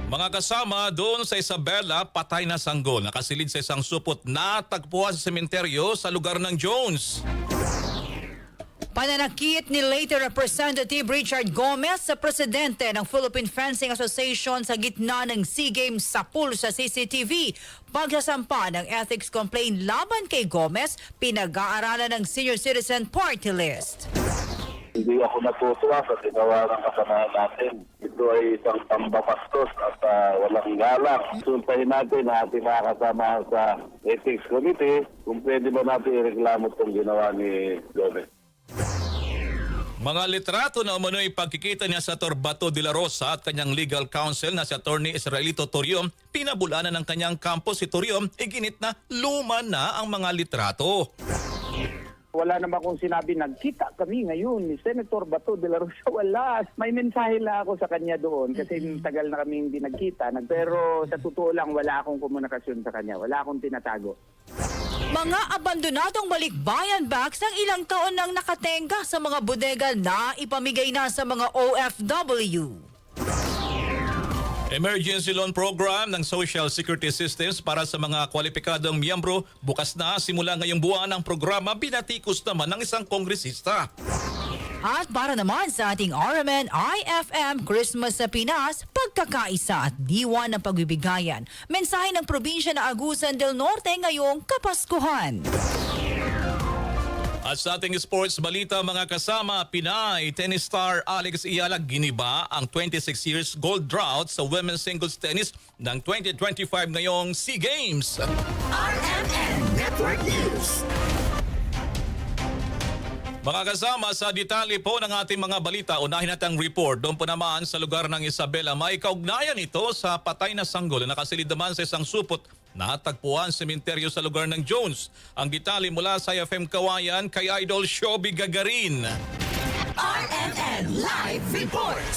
Mga kasama, doon sa Isabela, patay na sanggol. Nakasilid sa isang supot na tagpuan sa sementeryo sa lugar ng Jones. Pananakit ni late Representative Richard Gomez sa presidente ng Philippine Fencing Association sa gitna ng SEA Games sa pool sa CCTV. Pagsasampa ng ethics complaint laban kay Gomez, pinag-aaralan ng Senior Citizen Party List. Hindi ako natutuwa sa ginawa ng kasamahan natin. Ito ay isang pambabastos at walang galang. Suntahin natin na ating mga kasama sa Ethics Committee kung pwede ba natin ireklamo itong ginawa ni Gomez. Mga litrato na umano'y pagkikita niya sa Torbato de la Rosa at kanyang legal counsel na si Attorney Israelito Torium, pinabulanan ng kanyang kampo si Torium, iginit na luma na ang mga litrato. Wala naman akong sinabi, nagkita kami ngayon ni Senator Bato de la Rosa. Wala. May mensahe lang ako sa kanya doon kasi tagal na kami hindi nagkita. Pero sa totoo lang, wala akong komunikasyon sa kanya. Wala akong tinatago. Mga abandonadong balikbayan bags ng ilang taon nang nakatenga sa mga bodega na ipamigay na sa mga OFW. Emergency Loan Program ng Social Security Systems para sa mga kwalipikadong miyembro bukas na simula ngayong buwan ang programa, binatikos naman ng isang kongresista. At para naman sa ating RMN IFM Christmas sa Pinas, pagkakaisa at diwa ng pagbibigayan. Mensahe ng probinsya na Agusan del Norte ngayong Kapaskuhan. At sa ating sports balita mga kasama, Pinay tennis star Alex Iyala giniba ang 26 years gold drought sa women's singles tennis ng 2025 ngayong SEA Games. RMN Network News. Mga kasama, sa detalye po ng ating mga balita, unahin natin ang report. Doon po naman sa lugar ng Isabela, may kaugnayan ito sa patay na sanggol na nakasilid naman sa isang supot na tagpuan sementeryo sa lugar ng Jones. Ang detalye mula sa FM Kawayan kay Idol Shobi Gagarin. RMN Live Report.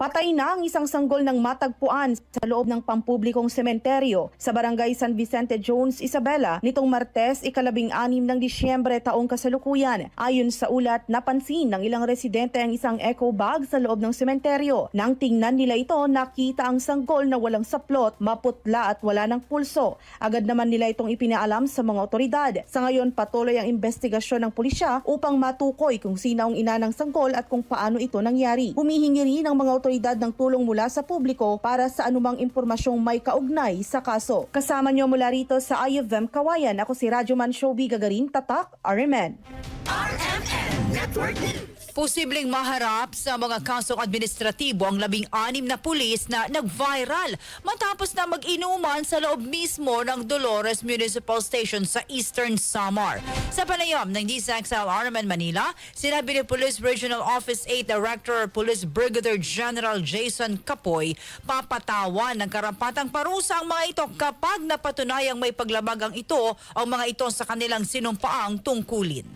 Patay na ang isang sanggol ng matagpuan sa loob ng pampublikong sementeryo sa Barangay San Vicente Jones, Isabela nitong Martes, ika-16 ng Disyembre taong kasalukuyan. Ayon sa ulat, napansin ng ilang residente ang isang eco bag sa loob ng sementeryo. Nang tingnan nila ito, nakita ang sanggol na walang saplot, maputla at wala ng pulso. Agad naman nila itong ipinaalam sa mga otoridad. Sa ngayon, patuloy ang investigasyon ng pulisya upang matukoy kung sino ang ina ng sanggol at kung paano ito nangyari. Humihingi rin ng mga otoridad ng tulong mula sa publiko para sa anumang impormasyong may kaugnay sa kaso. Kasama niyo mula rito sa IFM Kawayan, ako si Radyoman Shobi Gagarin, Tatak, RMN. RMN Network News. Posibleng maharap sa mga kasong administratibo ang 16 na pulis na nag-viral matapos na mag-inuman sa loob mismo ng Dolores Municipal Station sa Eastern Samar. Sa panayam ng DCXL RMN Manila, sinabi ni Police Regional Office 8 Director Police Brigadier General Jason Capoy, papatawan ng karapatang parusa ang mga ito kapag napatunayang may paglabag ang ito o mga ito sa kanilang sinumpaang tungkulin.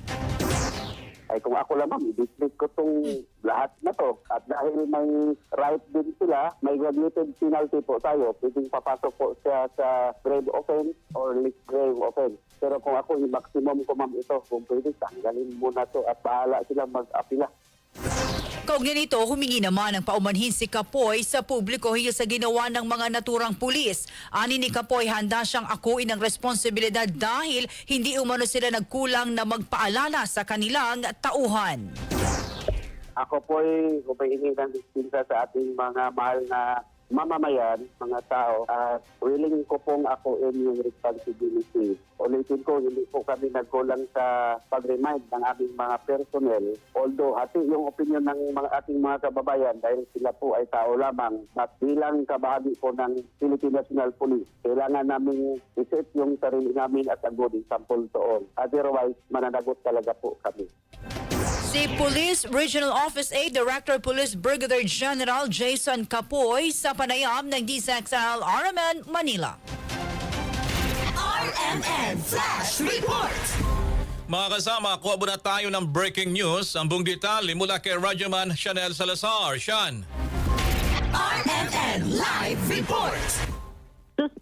Ay kung ako lamang, i-dismiss ko itong lahat na to. At dahil may right din sila, may graduated penalty po tayo. Pwedeng papasok po siya sa grave offense or least grave offense. Pero kung ako, i-maximum ko ma'am ito, kung pwede, tanggalin muna to at bahala silang mag-apila. Kaugnay nito, humingi naman ng paumanhin si Capoy sa publiko hinggil sa ginawa ng mga naturang pulis. Ani ni Capoy, handa siyang akuin ng responsibilidad dahil hindi umano sila nagkulang na magpaalala sa kanilang tauhan. Ako po ay humihingi ng distinsa sa ating mga mahal na mamamayan, mga tao, at willing ko pong ako yung responsibility. Ulitin ko, hindi po kami nagkulang sa pag-remind ng aming mga personnel. Although, hati yung opinion ng ating mga kababayan dahil sila po ay tao lamang at bilang kabahagi po ng Philippine National Police, kailangan namin iset yung sarili namin at agodin sampol toon. Otherwise, mananagot talaga po kami. Si Police Regional Office 8 Director Police Brigadier General Jason Capoy sa panayam ng DCXL RMN Manila. RMN Flash Report. Mga kasama, kuha muna tayo ng breaking news. Ang buong detalye mula kay Radyoman Chanel Salazar. Sian. RMN Live Report.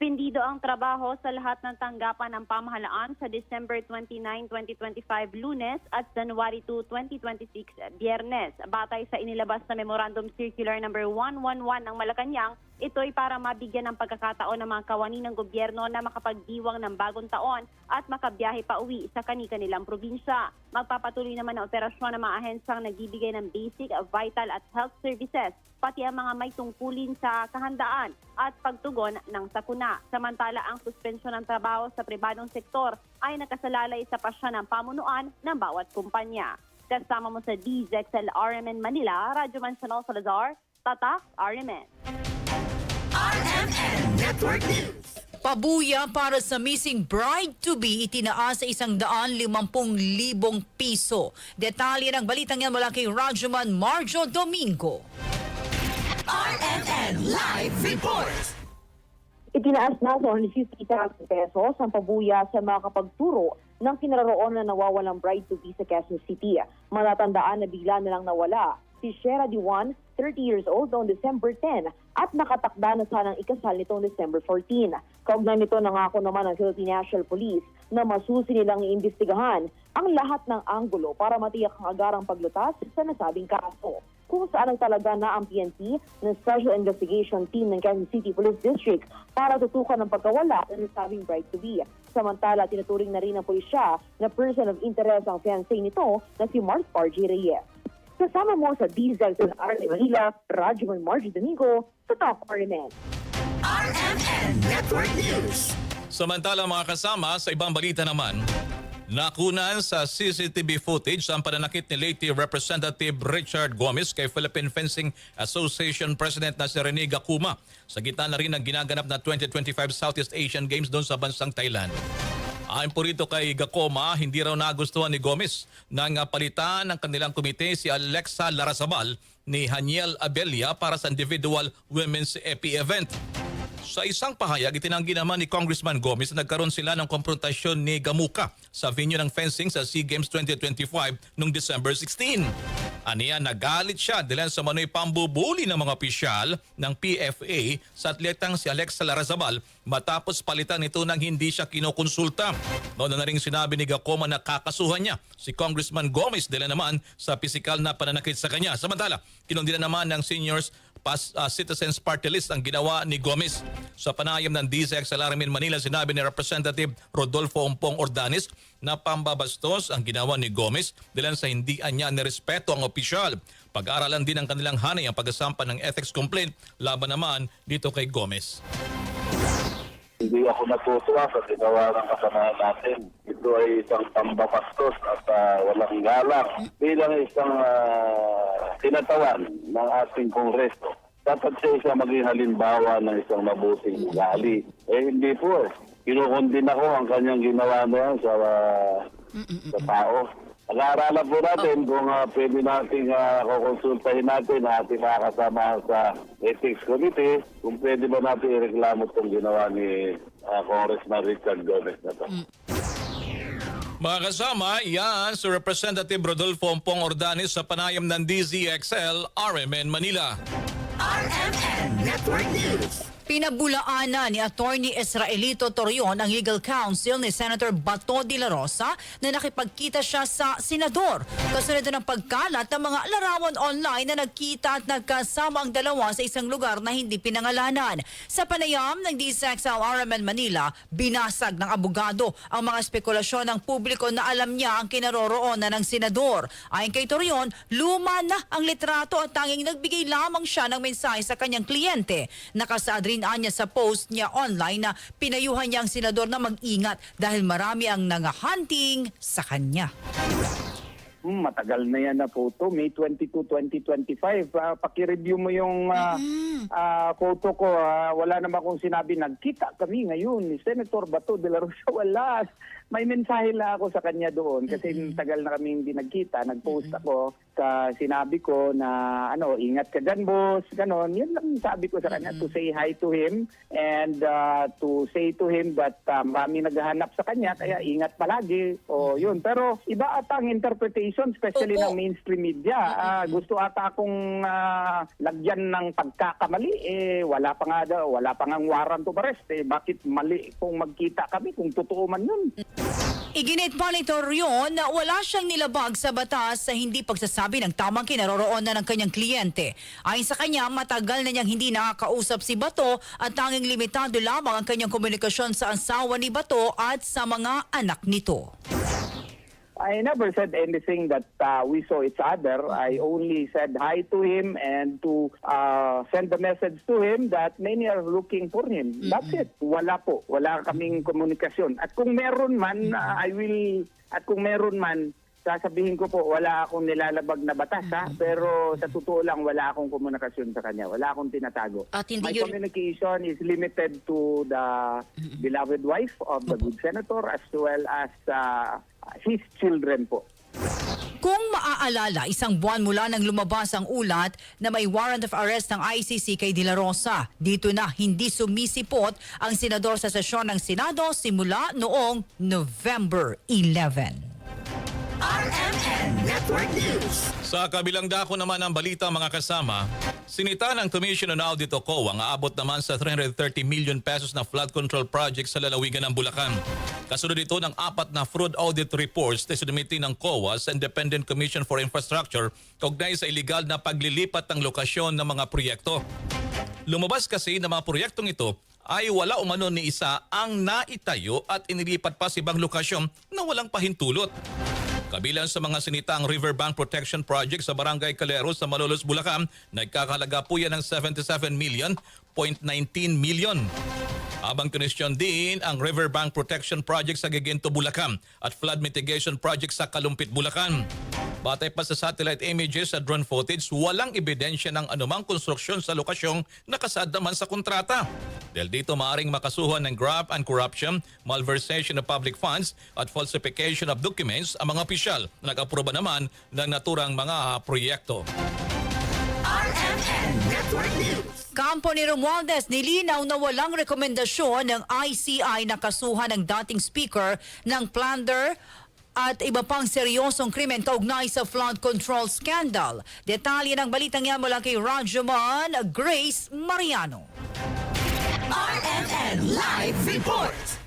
Suspendido ang trabaho sa lahat ng tanggapan ng pamahalaan sa December 29, 2025 Lunes at January 2, 2026 Biyernes. Batay sa inilabas na Memorandum Circular number 111 ng Malacanang, ito'y para mabigyan ng pagkakataon ng mga kawani ng gobyerno na makapagdiwang ng bagong taon at makabiyahe pa uwi sa kani-kanilang probinsya. Magpapatuloy naman ang operasyon ng mga ahensang nagbibigay ng basic, vital at health services, pati ang mga may tungkulin sa kahandaan at pagtugon ng sakuna. Samantala, ang suspensyon ng trabaho sa pribadong sektor ay nakasalalay sa pasya ng pamunuan ng bawat kumpanya. Kasama mo sa DZXL RMN Manila, Radyo Mansional Salazar, Tatak RMN. RMN Network News. Pabuya para sa missing bride-to-be itinaas sa 150,000 piso. Detalye ng balitang yan mula kay Rajuman Marjo Domingo. RMN Live Report. Itinaas na sa 150,000 pesos ang pabuya sa mga kapagturo ng kinaroroon na nawawalang bride-to-be sa Quezon City. Matatandaan na bigla nilang nawala si Shera Diwan, 30 years old noong December 10 at nakatakda na sanang ikasal nitong December 14. Kaugnay nito, nangako naman ang Philippine National Police na masusi nilang iimbestigahan ang lahat ng anggulo para matiyak ang agarang paglutas sa nasabing kaso. Kung saan ang talaga na ang PNP ng Special Investigation Team ng Quezon City Police District para tutukan ng pagkawala ng nasabing bride-to-be. Samantala, tinuturing na rin ng pulisya na person of interest ang fiancé nito na si Mark R.J. Reyes. Kasama mo sa DZXL RMN Manila, Radyo Margie Domingo, sa Top RMN. RMN Network News. Samantala mga kasama, sa ibang balita naman, nakunan sa CCTV footage ang pananakit ni late Representative Richard Gomez kay Philippine Fencing Association President na si Rene Gakuma sa gitna na rin ng ginaganap na 2025 Southeast Asian Games doon sa bansang Thailand. Ayon po rito kay Gakoma, hindi raw nagustuhan ni Gomez nang palitan ng kanilang komite si Alexa Larrazabal ni Haniel Abelia para sa individual women's EPI event. Sa isang pahayag, itinanggi naman ni Congressman Gomez na nagkaroon sila ng konfrontasyon ni Gamuka sa venue ng fencing sa SEA Games 2025 noong December 16. Aniya, nagalit siya dahil sa manoy pambubuli ng mga opisyal ng PFA sa atletang si Alexa Larrazabal matapos palitan nito nang hindi siya kinukonsulta. Noon na rin sinabi ni Gakoma na kakasuhan niya si Congressman Gomez dahil naman sa pisikal na pananakit sa kanya. Samantala, kinundina naman ng Seniors Citizens Party List ang ginawa ni Gomez. Sa panayam ng DZXL RMN Manila, sinabi ni Representative Rodolfo Ompong Ordanes na pambabastos ang ginawa ni Gomez dahil sa hindi niya nirespeto ang opisyal. Pag-aaralan din ng kanilang hanay ang pagkasampa ng ethics complaint laban naman dito kay Gomez. Hindi ako natutuwa sa ginawa ng kasamahan natin. Ito ay isang pambabastos at walang galang. Bilang isang tinatawan ng ating Kongreso, dapat siya maging halimbawa ng isang mabuting ugali. Hindi po. Kinukundin ako ang kanyang ginawa na yan sa tao. Pag-aaralan po natin kung pwede natin kukonsultahin natin ating mga kasama sa Ethics Committee kung pwede ba natin ireklamo itong ginawa ni Congressman Richard Gomez na to. Mga kasama, yan si Representative Rodolfo Ompong Ordanes sa panayam ng DZXL RMN Manila. RMN Network News. Pinabulaanan ni Attorney Israelito Torion ang legal counsel ni Senator Bato de la Rosa na nakipagkita siya sa senador. Kasunod ng pagkalat ng mga larawan online na nagkita at nagkasama ang dalawa sa isang lugar na hindi pinangalanan. Sa panayam ng DZXL RMN Manila, binasag ng abogado ang mga spekulasyon ng publiko na alam niya ang kinaroroonan ng senador. Ayon kay Torion, luma na ang litrato at tanging nagbigay lamang siya ng mensahe sa kanyang kliyente. Nakasaad rin niya sa post niya online na pinayuhan niya ang senador na mag-ingat dahil marami ang nangahunting sa kanya. Matagal na yan na photo. May 22, 2025. Paki-review mo yung photo ko. Wala naman akong sinabi. Nagkita kami ngayon ni Senator Bato de la Rosa. Wala. May mensahe lang ako sa kanya doon kasi tagal na kami hindi nagkita. Nag-post ako sa sinabi ko na ingat ka dyan, boss. Ganon. Yan lang sabi ko sa kanya to say hi to him and to say to him that marami naghahanap sa kanya kaya ingat palagi. O yun. Pero iba ata ang interpretation especially ng mainstream media. Gusto ata akong lagyan ng pagkaka nagkakamali, wala pa nga warrant of arrest. Bakit mali kung magkita kami kung totoo man yun? Iginit pa ni Torion na wala siyang nilabag sa batas sa hindi pagsasabi ng tamang kinaroroonan ng kanyang kliyente. Ayon sa kanya, matagal na niyang hindi nakakausap si Bato at tanging limitado lamang ang kanyang komunikasyon sa asawa ni Bato at sa mga anak nito. I never said anything that we saw each other. I only said hi to him and to send the message to him that many are looking for him. That's it. Wala po. Wala kaming komunikasyon. At kung meron man, sasabihin ko po, wala akong nilalabag na batas, ha? Pero sa totoo lang, wala akong komunikasyon sa kanya. Wala akong tinatago. At hindi My yun- communication is limited to the beloved wife of the good senator as well as his children po. Kung maaalala, isang buwan mula nang lumabas ang ulat na may warrant of arrest ng ICC kay De La Rosa. Dito na hindi sumisipot ang senador sa sesyon ng Senado simula noong November 11. RMN Network News. Sa kabilang dako naman ng balita mga kasama, sinita ng Commission on Audit o COA ang aabot naman sa 330 million pesos na flood control project sa lalawigan ng Bulacan. Kasunod ito ng 4 na fraud audit reports na sinumiti ng COA sa Independent Commission for Infrastructure kaugnay sa iligal na paglilipat ng lokasyon ng mga proyekto. Lumabas kasi na mga proyektong ito ay wala umano ni isa ang naitayo at inilipat pa sa ibang lokasyon na walang pahintulot. Kabilang sa mga sinitang Riverbank Protection Project sa Barangay Calero sa Malolos, Bulacan, nagkakalaga po yan ng 77 million, 0.19 million. Habang kinestyon din ang Riverbank Protection Project sa Giginto, Bulacan at Flood Mitigation Project sa Kalumpit, Bulacan. Batay pa sa satellite images at drone footage, walang ebidensya ng anumang konstruksyon sa lokasyong nakasaad naman sa kontrata. Dahil dito maaaring makasuhan ng graft and corruption, malversation of public funds at falsification of documents ang mga opisyal na nag-aproba naman ng naturang mga proyekto. RMN Network News. Kampo ni Romualdez nilinaw na walang rekomendasyon ng ICI na kasuhan ng dating speaker ng plunder at iba pang seryosong krimen kaugnay sa flood control scandal. Detalye ng balitang yan mula kay Rajuman Grace Mariano. RMN Live Report.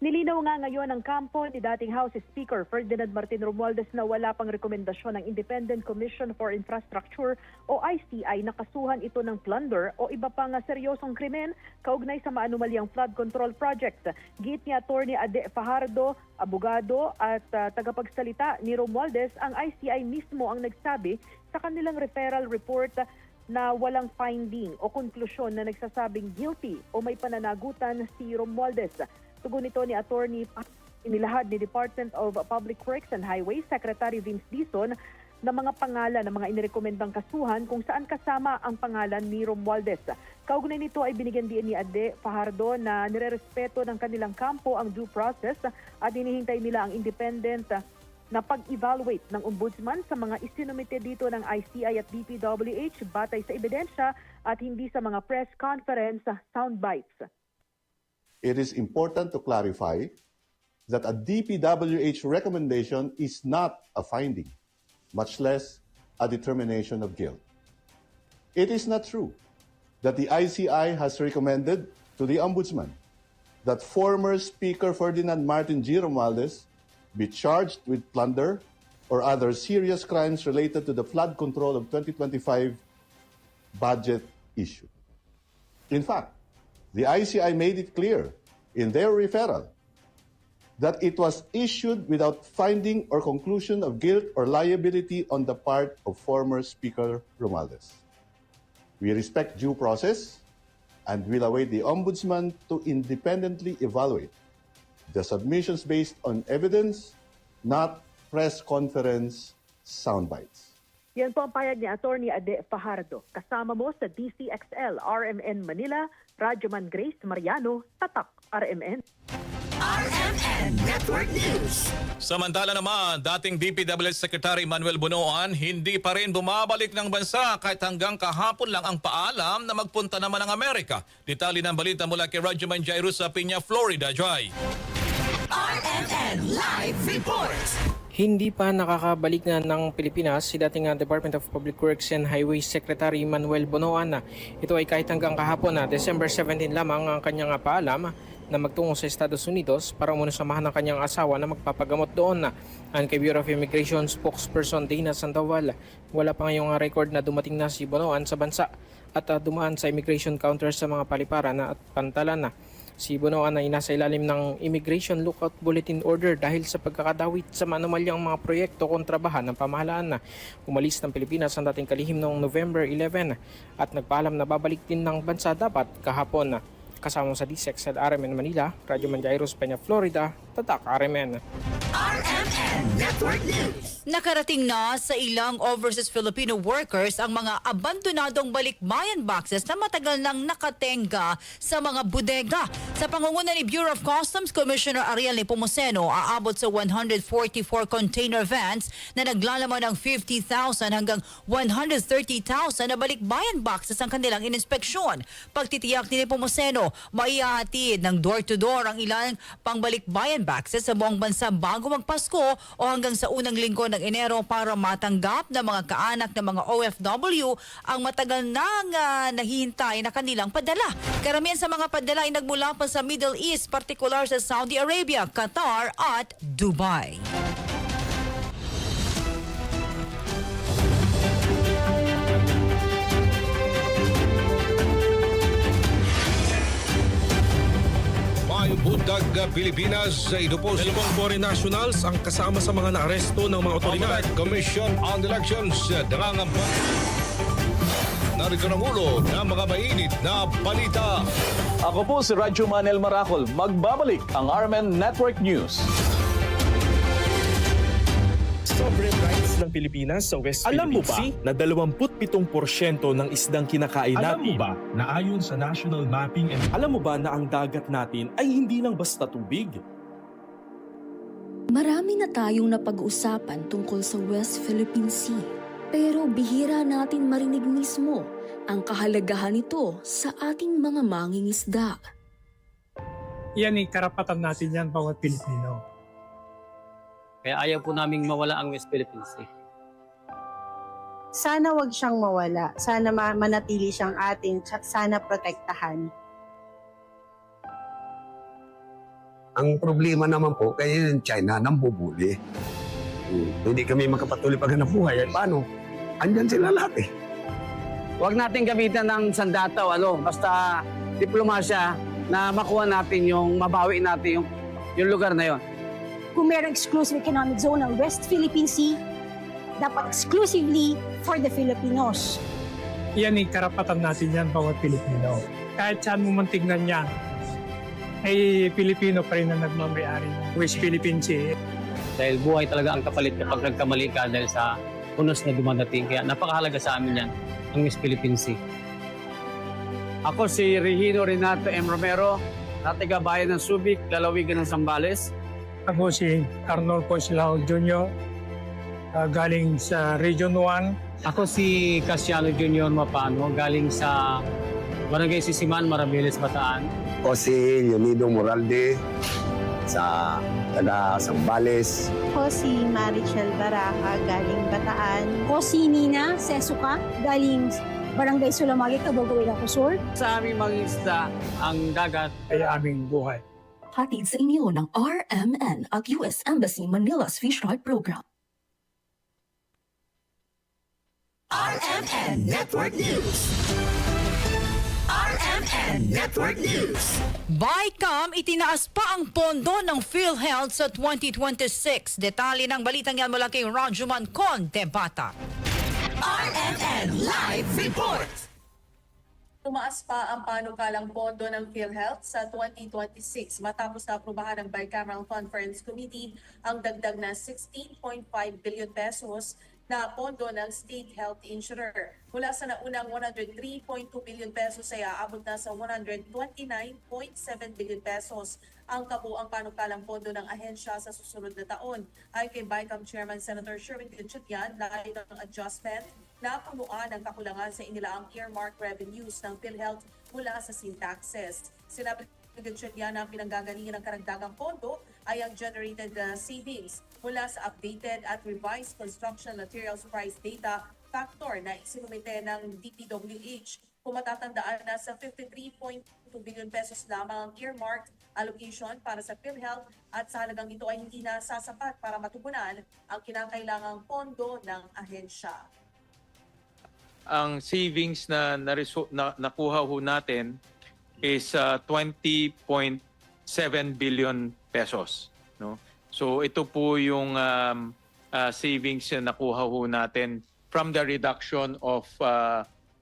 Nilinaw nga ngayon ang kampo ni dating House Speaker Ferdinand Martin Romualdez na wala pang rekomendasyon ng Independent Commission for Infrastructure o ICI na kasuhan ito ng plunder o iba pang seryosong krimen kaugnay sa maanumalyang flood control project. Giit ni Attorney Ade Fajardo, abogado at tagapagsalita ni Romualdez, ang ICI mismo ang nagsabi sa kanilang referral report na walang finding o konklusyon na nagsasabing guilty o may pananagutan si Romualdez. Tugon nito ni Attorney inilahad ni Department of Public Works and Highways Secretary Vince Dizon na mga pangalan ng mga inirekomendang kasuhan kung saan kasama ang pangalan ni Romualdez. Kaugnay nito ay binigyan din ni Ade Fajardo na nirerespeto ng kanilang kampo ang due process at hinihintay nila ang independent na pag-evaluate ng ombudsman sa mga isinumite dito ng ICI at DPWH batay sa ebidensya at hindi sa mga press conference soundbites. It is important to clarify that a DPWH recommendation is not a finding, much less a determination of guilt. It is not true that the ICI has recommended to the Ombudsman that former Speaker Ferdinand Martin G. Romualdez be charged with plunder or other serious crimes related to the flood control of 2025 budget issue. In fact, the ICI made it clear in their referral that it was issued without finding or conclusion of guilt or liability on the part of former Speaker Romualdez. We respect due process and will await the Ombudsman to independently evaluate the submissions based on evidence, not press conference soundbites. Yan po ang payag ni Attorney Ade Fajardo. Kasama mo sa DCXL RMN Manila, Rajuman Grace Mariano, Tatak RMN. RMN Network News. Samantala naman, dating DPWH Secretary Manuel Bunoan, hindi pa rin bumabalik ng bansa kahit hanggang kahapon lang ang paalam na magpunta naman ng Amerika. Detalye ng balita mula kay Rajuman Jairus sa Piña, Florida. Joy. RMN Live Report. Hindi pa nakakabalik na ng Pilipinas si dating Department of Public Works and Highways Secretary Manuel Bonoan. Ito ay kahit hanggang kahapon na December 17 lamang ang kanyang paalam na magtungo sa Estados Unidos para muna samahan ng kanyang asawa na magpapagamot doon. Ang kay Bureau of Immigration spokesperson Dana Sandoval, wala pa ngayong record na dumating na si Bonoan sa bansa at dumaan sa immigration counter sa mga paliparan at pantalan. Si Bonoan ay nasa ilalim ng Immigration Lookout Bulletin Order dahil sa pagkakadawit sa manumalyang mga proyekto kontrabahan ng pamahalaan. Umalis ng Pilipinas ang dating kalihim noong November 11 at nagpaalam na babalik din ng bansa dapat kahapon. Kasama sa DSEC sa RMN Manila, Radyo Manjairos, Peña, Florida, Tatak RMN. RMN Network News. Nakarating na sa ilang overseas Filipino workers ang mga abandonadong balikbayan boxes na matagal nang nakatenga sa mga bodega. Sa pangunguna ni Bureau of Customs Commissioner Ariel Nepomuceno, aabot sa 144 container vans na naglalaman ng 50,000 hanggang 130,000 na balikbayan boxes ang kanilang ininspeksyon. Pagtitiyak ni Nepomuceno, maihahatid ng door-to-door ang ilang pangbalikbayan boxes sa buong bansa bago magpasko o hanggang sa unang linggo ng Enero para matanggap ng mga kaanak ng mga OFW ang matagal nang nahihintay na kanilang padala. Karamihan sa mga padala ay nagmula pa sa Middle East, partikular sa Saudi Arabia, Qatar at Dubai. May budag Pilipinas sa ito po si 2 foreign nationals ang kasama sa mga naaresto ng mga otoridad. Commission on Elections nangangampan. Narito ang ulo ng mga mainit na balita. Ako po si Radyo Manel Maracol. Magbabalik ang RMN Network News. Sovereign rights ng Pilipinas sa West Alam mo Philippine ba Sea. na 27% ng isdang kinakain Alam natin? mo ba na ayon sa National Mapping and Alam mo ba na ang dagat natin ay hindi lang basta tubig? Marami na tayong napag-uusapan tungkol sa West Philippine Sea. Pero bihira natin marinig mismo ang kahalagahan nito sa ating mga mangingisda. Yan ay karapatan natin yan bawat Pilipino. Kaya ayaw po naming mawala ang West Philippine Sea. Sana wag siyang mawala. Sana manatili siyang ating, sana protektahan. Ang problema naman po, kaya yung China nambubuli. Hindi kami makapatuloy pag buhay. Paano? Andyan sila lahat eh. Huwag natin gamitan ng sandata o basta diplomasya na makuha natin yung, mabawi natin yung lugar na yon. Kung mayroong exclusive economic zone ng West Philippine Sea, dapat exclusively for the Filipinos. Yan ay karapatan natin yan bawat Pilipino. Kahit saan mo man tignan yan, ay Pilipino pa rin na nagmamayari ng West Philippine Sea. Dahil buhay talaga ang kapalit kapag nagkamali ka dahil sa unos na dumadating. Kaya napakahalaga sa amin yan, ang West Philippine Sea. Ako si Regino Renato M. Romero, natigabayan ng Subic, lalawigan ng Zambales. Ako si Arnold Coslao Jr., galing sa Region 1. Ako si Casiano Jr. Mapano, galing sa Barangay Sisiman, Maraviles, Bataan. O si Leonido Moralde sa taga Zambales. Ako si Marichel Baraca, galing Bataan. Ako si Nina Sesuka, galing Barangay Sulamagi, Cabugawin ako Sur. Sa aming mga isda, ang dagat ay aming buhay. Hatid sa inyo ng RMN at US Embassy Manila's Fish Ride Program. RMN Network News. RMN Network News. BICAM itinaas pa ang pondo ng PhilHealth sa 2026. Detalye ng balitang yan mula kay Rajuman Contebata. RMN Live Report. Tumaas pa ang panukalang pondo ng PhilHealth sa 2026 matapos na aprubahan ng Bicameral Conference Committee ang dagdag na 16.5 billion pesos na pondo ng State Health Insurer. Mula sa naunang 103.2 billion pesos ay aabot na sa 129.7 billion pesos ang kabuang panukalang pondo ng ahensya sa susunod na taon. Ayon kay BICAM Chairman Senator Sherwin Gatchalian, layo ng adjustment na pamuan ang kakulangan sa inilaang earmark revenues ng PhilHealth mula sa sin taxes. Sinabi ni Gatchalian na ang pinanggagalingan ng karagdagang pondo ay ang generated savings mula sa updated at revised construction materials price data factor na isinumite ng DPWH. Kung matatandaan na sa 53.2 billion pesos lamang ang earmarked allocation para sa PhilHealth at sa halagang ito ay hindi na sasapat para matugunan ang kinakailangang pondo ng ahensya. Ang savings na nakuha ho natin is 20.7 billion pesos. No? So ito po yung savings na nakuha ho natin from the reduction of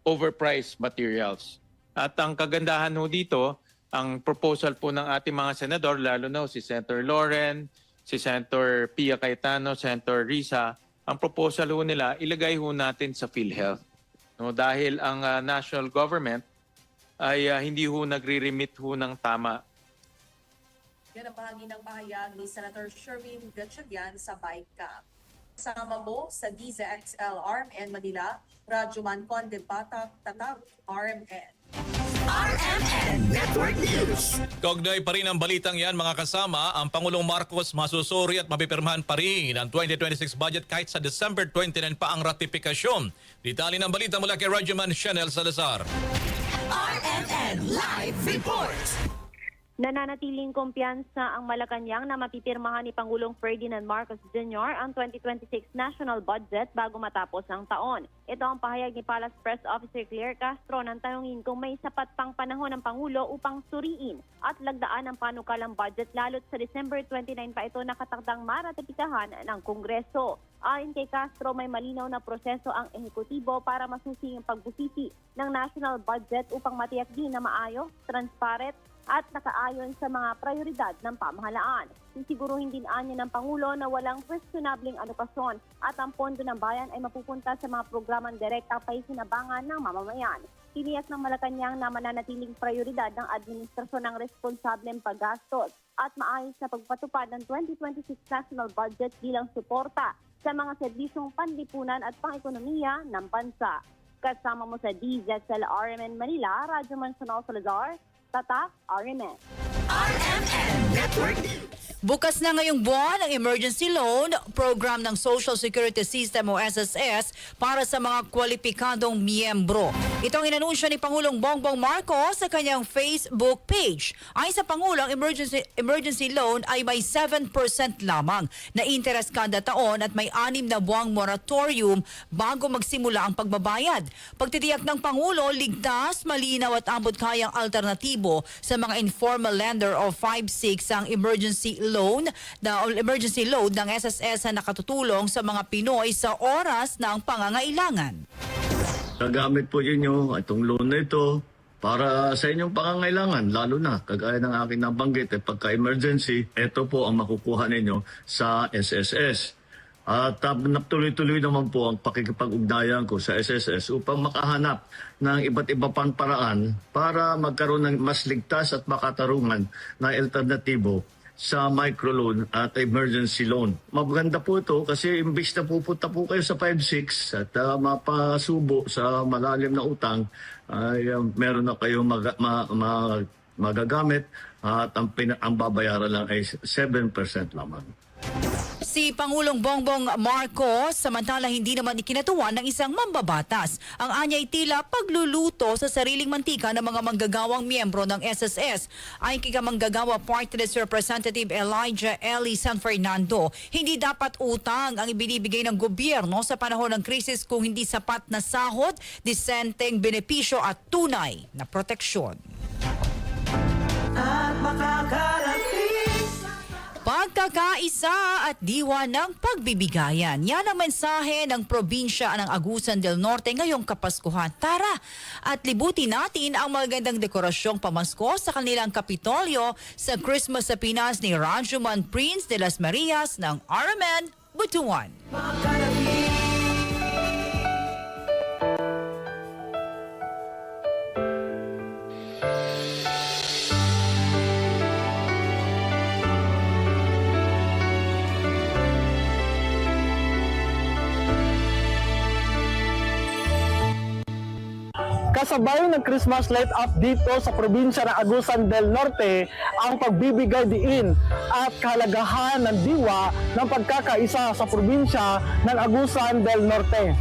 overpriced materials. At ang kagandahan ho dito, ang proposal po ng ating mga senador, lalo na si Senator Loren, si Senator Pia Cayetano, Senator Risa, ang proposal ho nila, ilagay ho natin sa PhilHealth. No, dahil ang national government ay hindi ho nagre-remit ho ng tama. Yan ang bahagi ng pahayag ni Senator Sherwin Gatchalian sa BICAM. Kasama mo sa DZXL RMN Manila, Radyoman Conde Batak, Tatak, RMN. RMN Network News. Kaugnay pa rin ang balitang yan mga kasama, ang Pangulong Marcos masusuri at mapipirmahan pa rin ang 2026 budget kahit sa December 29 pa ang ratifikasyon. Detalye ng balita mula kay Radyoman Chanel Salazar. RMN Live Report. Nananatiling kumpiyansa ang Malacanang na mapipirmahan ni Pangulong Ferdinand Marcos Jr. ang 2026 national budget bago matapos ang taon. Ito ang pahayag ni Palace Press Officer Claire Castro nang tanungin kung may sapat pang panahon ng Pangulo upang suriin at lagdaan ang panukalang budget lalo't sa December 29 pa ito nakatakdang maratipikahan ng Kongreso. Ayon kay Castro, may malinaw na proseso ang ehekutibo para masusi ang pagbusisi ng national budget upang matiyak din na maayos, transparent at nakaayon sa mga prioridad ng pamahalaan. Sisiguruhin din anya ng Pangulo na walang questionabling alokasyon at ang pondo ng bayan ay mapupunta sa mga programang direkta paikinabangan ng mamamayan. Tiniyak ng Malacanang na mananatiling prioridad ng administrasyon ng responsableng paggastos at maayos na pagpatupad ng 2026 national budget bilang suporta sa mga serbisyong panlipunan at pang-ekonomiya ng bansa. Kasama mo sa DZXL RMN Manila, Radyoman Chanel Salazar, Tatak, RMN. RMN Network News. Bukas na ngayong buwan ang emergency loan program ng Social Security System o SSS para sa mga kwalipikadong miyembro. Itong inanunsyo ni Pangulong Bongbong Marcos sa kanyang Facebook page. Ayon sa Pangulo, ang emergency loan ay may 7% lamang na interest kada taon at may 6 na buwang moratorium bago magsimula ang pagbabayad. Pagtitiyak ng Pangulo, ligtas, malinaw at abot-kayang alternatibo sa mga informal lender o 5/6 ang emergency loan ng SSS na nakatutulong sa mga Pinoy sa oras ng pangangailangan. Nagamit po ninyo itong loan na ito para sa inyong pangangailangan, lalo na kagaya ng aking nabanggit, pagka-emergency, ito po ang makukuha ninyo sa SSS. At tuloy-tuloy naman po ang pakikipag-ugnayan ko sa SSS upang makahanap ng iba't iba pang paraan para magkaroon ng mas ligtas at makatarungan na alternatibo sa microloan at emergency loan. Maganda po ito kasi imbis na pupunta po kayo sa 5/6 at mapasubo sa malalim na utang, ay meron na kayong magagamit at ang babayaran lang ay 7% lamang. Si Pangulong Bongbong Marcos samantala hindi naman ikinatuwa ng isang mambabatas. Ang anyay tila pagluluto sa sariling mantika ng mga manggagawang miyembro ng SSS. Ayon kay manggagawa Party List Representative Elijah Eli San Fernando, hindi dapat utang ang ibinibigay ng gobyerno sa panahon ng krisis kung hindi sapat na sahod, disenteng benepisyo at tunay na proteksyon. Pagkakaisa at diwa ng pagbibigayan. Yan ang mensahe ng probinsya ng Agusan del Norte ngayong Kapaskuhan. Tara at libutin natin ang magandang dekorasyong pamasko sa kanilang Kapitolyo sa Christmas sa Pinas ni Radyoman Prince de las Marias ng RMN Butuan. Kasabay ng Christmas light up dito sa probinsya ng Agusan del Norte ang pagbibigay diin at kahalagahan ng diwa ng pagkakaisa sa probinsya ng Agusan del Norte.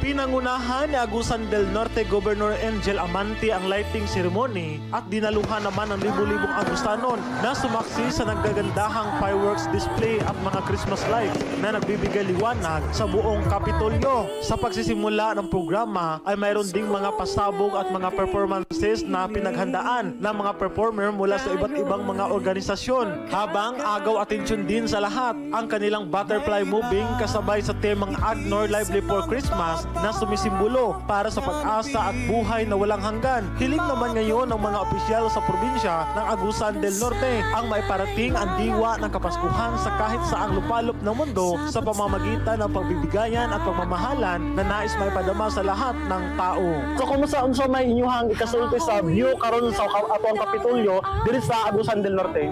Pinangunahan ni Agusan del Norte Governor Angel Amante ang lighting ceremony at dinaluhan naman ng libu-libong Agusanon na sumaksi sa naggagandahang fireworks display at mga Christmas lights na nagbibigay liwanag sa buong Kapitolyo. Sa pagsisimula ng programa ay mayroon ding mga pasabog at mga performances na pinaghandaan ng mga performer mula sa iba't ibang mga organisasyon. Habang agaw atensyon din sa lahat ang kanilang butterfly moving kasabay sa temang Agnor Lively for Christmas na sumisimbolo para sa pag-asa at buhay na walang hanggan. Hiling naman ngayon ng mga opisyal sa probinsya ng Agusan del Norte ang maiparating ang diwa ng Kapaskuhan sa kahit saang lupalop ng mundo sa pamamagitan ng pagbibigayan at pagmamahalan na nais maipadama sa lahat ng tao. So kumusta unsa may inyuhang ikasulti sa view karon sa atong Kapitolyo diri sa Agusan del Norte?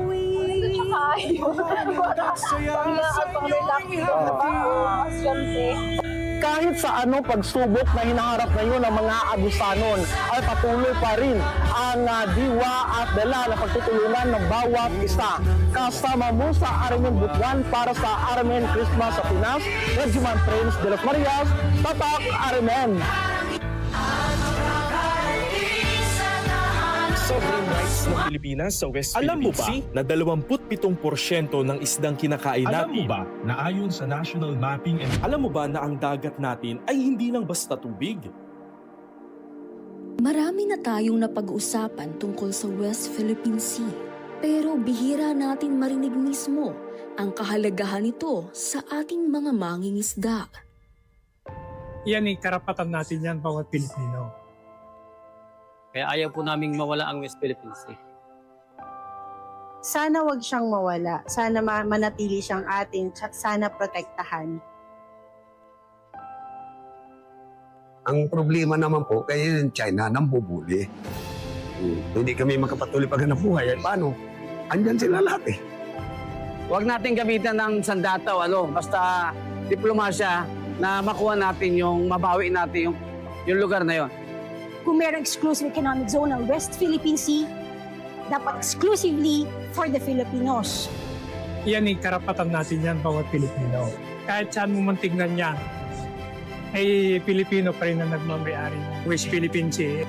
Kahit sa anong pagsubok na hinaharap ngayon ng mga Agusanon ay patuloy pa rin ang diwa at dala na pagtutulungan ng bawat isa. Kasama mo sa Armen Butuan para sa Armen Christmas sa Pinas, Regiman Prince de las Marias, Tatak Armen. Sovereign rights ng Pilipinas sa West Philippine Sea na 27% ng isdang kinakain natin. Alam mo ba na ayon sa National Mapping and Alam mo ba na ang dagat natin ay hindi lang basta tubig? Marami na tayong napag-uusapan tungkol sa West Philippine Sea. Pero bihira natin marinig mismo ang kahalagahan nito sa ating mga mangingisda. Yan ay karapatan natin yan, bawat Pilipino. Kaya ayaw po naming mawala ang West Philippine Sea. Sana wag siyang mawala. Sana manatili siyang atin. Sana protektahan. Ang problema naman po, kaya yung China nambubuli. Hindi kami makapatuloy pag hanap buhay. Paano? Andyan sila lahat eh. Huwag natin gamitan ng sandata o basta diplomasya na makuha natin mabawi natin yung lugar na yon. Kung mayroong exclusive economic zone ng West Philippine Sea, dapat exclusively for the Filipinos. Yan ay karapatan natin yan, bawat Pilipino. Kahit saan mo man tignan yan, ay Pilipino pa rin na nagmamayari ng West Philippine Sea.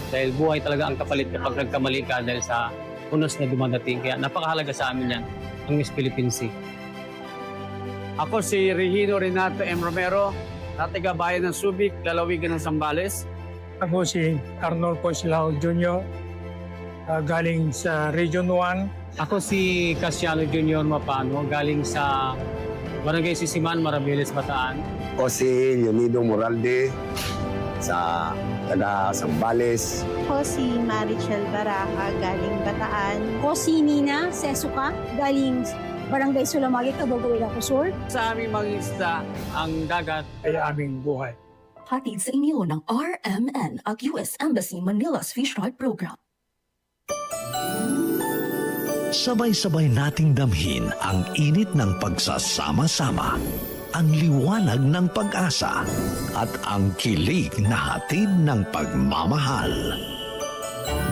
Dahil buhay talaga ang kapalit kapag nagkamali ka dahil sa unos na dumadating. Kaya napakahalaga sa amin yan, ang West Philippine Sea. Ako si Regino Renato M. Romero, natigabayan ng Subic, lalawigan ng Zambales. Ako si Arnold Coslao Jr., galing sa Region 1. Ako si Casiano Jr. Mapano, galing sa Barangay Sisiman, Maraviles, Bataan. O si Leonido Moralde sa taga Zambales. Ako si Marichel Baraca, galing Bataan. Ako si Nina Sesuka, galing Barangay Sulamagi, Cabugao, Ilocos Sur. Sa aming mga isda, ang dagat ay aming buhay. Hatid sa inyo ng RMN at US Embassy Manila's Fish Ride Program. Sabay-sabay nating damhin ang init ng pagsasama-sama, ang liwanag ng pag-asa, at ang kilig na hatid ng pagmamahal.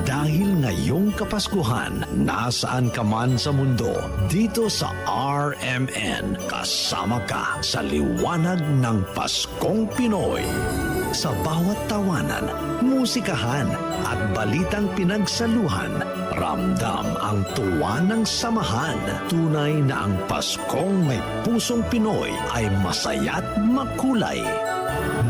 Dahil ngayong Kapaskuhan, nasaan ka man sa mundo, dito sa RMN, kasama ka sa liwanag ng Paskong Pinoy. Sa bawat tawanan, musikahan at balitang pinagsaluhan, ramdam ang tuwa ng samahan. Tunay na ang Paskong may pusong Pinoy ay masaya't makulay.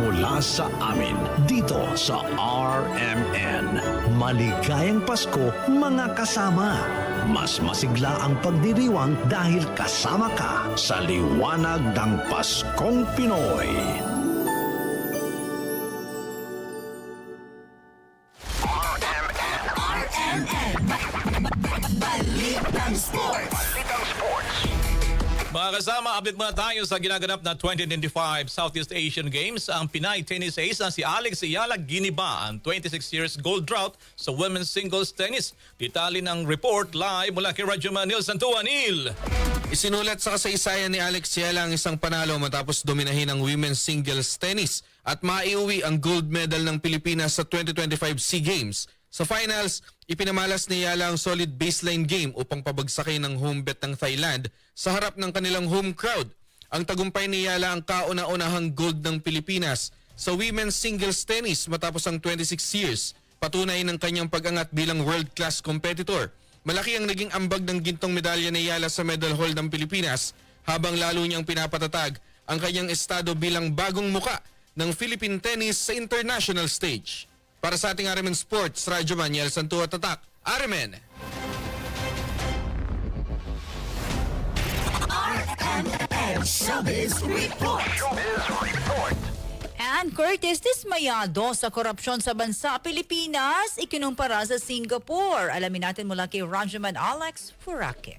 Mula sa amin, dito sa RMN. Maligayang Pasko, mga kasama. Mas masigla ang pagdiriwang dahil kasama ka sa liwanag ng Paskong Pinoy. RMN. Balitang Sports. Mga kasama, update muna tayo sa ginaganap na 2025 Southeast Asian Games. Ang Pinay tennis ace na si Alex Ayala giniba ang 26 years gold drought sa women's singles tennis. Detalye ng report live mula kay Radyo Manil Santua. Neil. Isinulat sa kasaysayan ni Alex Ayala ang isang panalo matapos dominahin ang women's singles tennis at maiuwi ang gold medal ng Pilipinas sa 2025 SEA Games. Sa finals, ipinamalas ni Ayala ang solid baseline game upang pabagsakin ng home bet ng Thailand sa harap ng kanilang home crowd. Ang tagumpay ni Ayala ang kauna-unahang gold ng Pilipinas sa women's singles tennis matapos ang 26 years. Patunay ng kanyang pag-angat bilang world-class competitor. Malaki ang naging ambag ng gintong medalya ni Ayala sa medal haul ng Pilipinas habang lalo niyang pinapatatag ang kanyang estado bilang bagong muka ng Philippine tennis sa international stage. Para sa ating RMN Sports, Radyo Maniel Santua Tatak. RMN! RMN Showbiz Report. Ann Curtis dismayado sa korupsyon sa bansa Pilipinas, ikinumpara sa Singapore. Alamin natin mula kay Rajaman Alex Furake.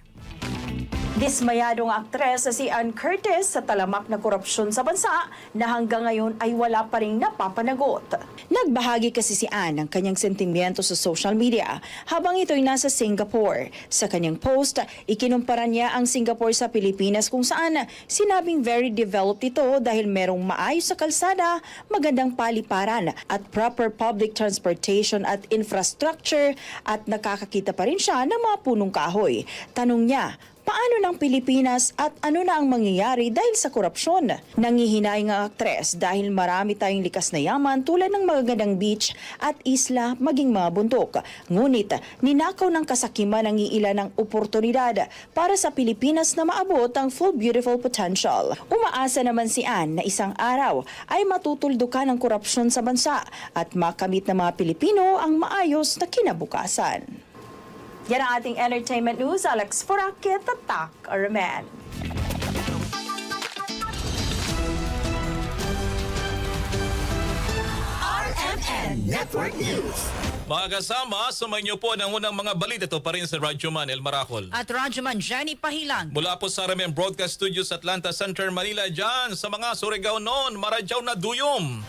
Dismayadong aktres na si Ann Curtis sa talamak na korupsyon sa bansa na hanggang ngayon ay wala pa ring napapanagot. Nagbahagi kasi si Ann ng kanyang sentimiento sa social media habang ito'y nasa Singapore. Sa kanyang post, ikinumpara niya ang Singapore sa Pilipinas kung saan sinabing very developed ito dahil merong maayos sa kalsada, magandang paliparan at proper public transportation at infrastructure at nakakakita pa rin siya ng mga punong kahoy. Tanong niya, paano ng Pilipinas at ano na ang mangyayari dahil sa korupsyon? Nangihinayang ang aktres dahil marami tayong likas na yaman tulad ng magagandang beach at isla maging mga bundok. Ngunit ninakaw ng kasakiman ang iilan ng oportunidad para sa Pilipinas na maabot ang full beautiful potential. Umaasa naman si Ann na isang araw ay matutuldukan ang korupsyon sa bansa at makamit ng mga Pilipino ang maayos na kinabukasan. Yan ang ating entertainment news. Alex Furake, Tatak, RMN. RMN Network News. Mga kasama, sumayin niyo po ng unang mga balita. Ito pa rin sa Radyo Manil Maracol. At Rajaman Jenny Pahilang. Mula po sa RMN Broadcast Studios Atlanta Center, Manila, dyan sa mga Surigao noon, Maradyaw na Duyom.